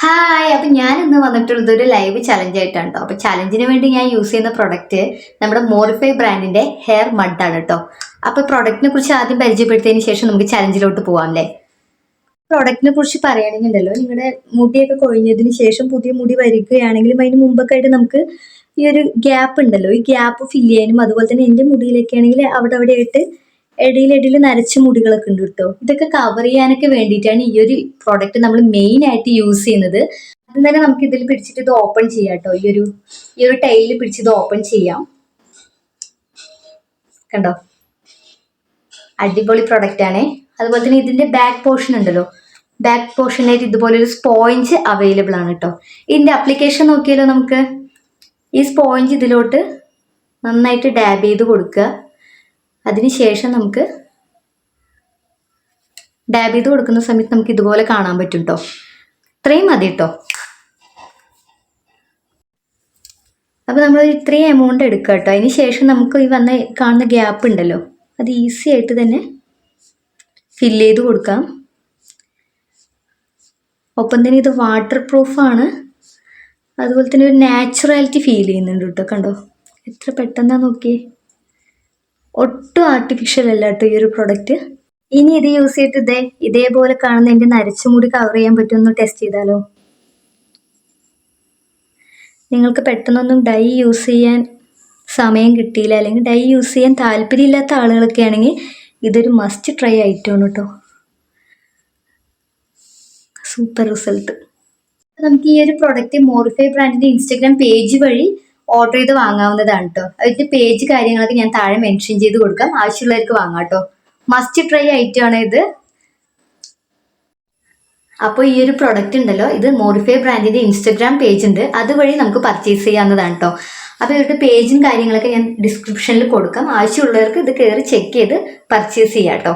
Hi, അപ്പം ഞാൻ ഇന്ന് വന്നിട്ടുള്ളത് ഒരു ലൈവ് ചലഞ്ച് ആയിട്ടാണ് കേട്ടോ. അപ്പോൾ ചലഞ്ചിന് വേണ്ടി ഞാൻ യൂസ് ചെയ്യുന്ന പ്രൊഡക്റ്റ് നമ്മുടെ മോറിഫൈ ബ്രാൻഡിന്റെ ഹെയർ മഡ് ആണ് കേട്ടോ. അപ്പോൾ പ്രൊഡക്റ്റിനെ കുറിച്ച് ആദ്യം പരിചയപ്പെടുത്തിയതിന് ശേഷം നമുക്ക് ചലഞ്ചിലോട്ട് പോവാം അല്ലേ. പ്രൊഡക്റ്റിനെ കുറിച്ച് പറയുകയാണെങ്കിലല്ലോ, നിങ്ങളുടെ മുടിയൊക്കെ കൊഴിഞ്ഞതിന് ശേഷം പുതിയ മുടി വരികയാണെങ്കിലും അതിന് മുമ്പൊക്കെ ആയിട്ട് നമുക്ക് ഈ ഒരു ഗ്യാപ്പ് ഉണ്ടല്ലോ, ഈ ഗ്യാപ്പ് ഫില്ല് ചെയ്യാനും അതുപോലെ തന്നെ എൻ്റെ മുടിയിലൊക്കെ ആണെങ്കിൽ അവിടെ അവിടെ ആയിട്ട് ഇടയിൽ നരച്ച മുടികളൊക്കെ ഉണ്ട് കേട്ടോ. ഇതൊക്കെ കവർ ചെയ്യാനൊക്കെ വേണ്ടിയിട്ടാണ് ഈ ഒരു പ്രോഡക്റ്റ് നമ്മൾ മെയിൻ ആയിട്ട് യൂസ് ചെയ്യുന്നത്. ആദ്യം തന്നെ നമുക്ക് ഇതിൽ പിടിച്ചിട്ട് ഇത് ഓപ്പൺ ചെയ്യാം കേട്ടോ. ഈ ഒരു ടൈലിൽ പിടിച്ച് ഇത് ഓപ്പൺ ചെയ്യാം. കണ്ടോ, അടിപൊളി പ്രൊഡക്റ്റ് ആണ്. അതുപോലെ തന്നെ ഇതിന്റെ ബാക്ക് പോർഷൻ ഉണ്ടല്ലോ, ബാക്ക് പോർഷനായിട്ട് ഇതുപോലെ ഒരു സ്പോഞ്ച് അവൈലബിൾ ആണ് കേട്ടോ. ഇതിന്റെ അപ്ലിക്കേഷൻ നോക്കിയാലോ, നമുക്ക് ഈ സ്പോഞ്ച് ഇതിലോട്ട് നന്നായിട്ട് ഡാബ് ചെയ്ത് കൊടുക്കുക. അതിനുശേഷം നമുക്ക് ഡാബ് ചെയ്ത് കൊടുക്കുന്ന സമയത്ത് നമുക്ക് ഇതുപോലെ കാണാൻ പറ്റും കേട്ടോ. ഇത്രയും മതി കേട്ടോ. അപ്പോൾ നമ്മൾ ഇത്രയും എമൗണ്ട് എടുക്കുക കേട്ടോ. അതിന് ശേഷം നമുക്ക് ഈ കാണുന്ന ഗ്യാപ്പ് ഉണ്ടല്ലോ, അത് ഈസി ആയിട്ട് തന്നെ ഫില്ല് ചെയ്ത് കൊടുക്കാം. ഒപ്പം തന്നെ ഇത് വാട്ടർ പ്രൂഫാണ്. അതുപോലെ തന്നെ ഒരു നാച്ചുറാലിറ്റി ഫീൽ ചെയ്യുന്നുണ്ട് കേട്ടോ. കണ്ടോ എത്ര പെട്ടെന്നാ നോക്കിയേ. ഒട്ടും ആർട്ടിഫിഷ്യൽ അല്ല കേട്ടോ ഈ ഒരു പ്രൊഡക്റ്റ്. ഇനി ഇത് യൂസ് ചെയ്തിട്ട് ഇതേപോലെ കാണുന്ന എൻ്റെ നരച്ച മുടി കവർ ചെയ്യാൻ പറ്റുമെന്ന് ടെസ്റ്റ് ചെയ്താലോ. നിങ്ങൾക്ക് പെട്ടെന്നൊന്നും ഡൈ യൂസ് ചെയ്യാൻ സമയം കിട്ടിയില്ല, അല്ലെങ്കിൽ ഡൈ യൂസ് ചെയ്യാൻ താല്പര്യമില്ലാത്ത ആളുകളൊക്കെ ആണെങ്കിൽ ഇതൊരു മസ്റ്റ് ട്രൈ ഐറ്റമാണ് കേട്ടോ. Super result. നമുക്ക് ഈ ഒരു പ്രൊഡക്റ്റ് മോറിഫൈ ബ്രാൻഡിന്റെ ഇൻസ്റ്റാഗ്രാം പേജ് വഴി ഓർഡർ ചെയ്ത് വാങ്ങാവുന്നതാണ് കേട്ടോ. അതിന്റെ പേജ് കാര്യങ്ങളൊക്കെ ഞാൻ താഴെ മെൻഷൻ ചെയ്ത് കൊടുക്കാം, ആവശ്യമുള്ളവർക്ക് വാങ്ങാം കേട്ടോ. മസ്റ്റ് ട്രൈ ഐറ്റം ആണ് ഇത്. അപ്പോൾ ഈ ഒരു പ്രൊഡക്റ്റ് ഉണ്ടല്ലോ, ഇത് മോറിഫൈ ബ്രാൻഡിന്റെ ഇൻസ്റ്റാഗ്രാം പേജ് ഉണ്ട്, അതുവഴി നമുക്ക് പർച്ചേസ് ചെയ്യാവുന്നതാണ് കേട്ടോ. അപ്പോൾ ഇവരുടെ പേജും കാര്യങ്ങളൊക്കെ ഞാൻ ഡിസ്ക്രിപ്ഷനിൽ കൊടുക്കാം, ആവശ്യമുള്ളവർക്ക് ഇത് കയറി ചെക്ക് ചെയ്ത് പർച്ചേസ് ചെയ്യാം കേട്ടോ.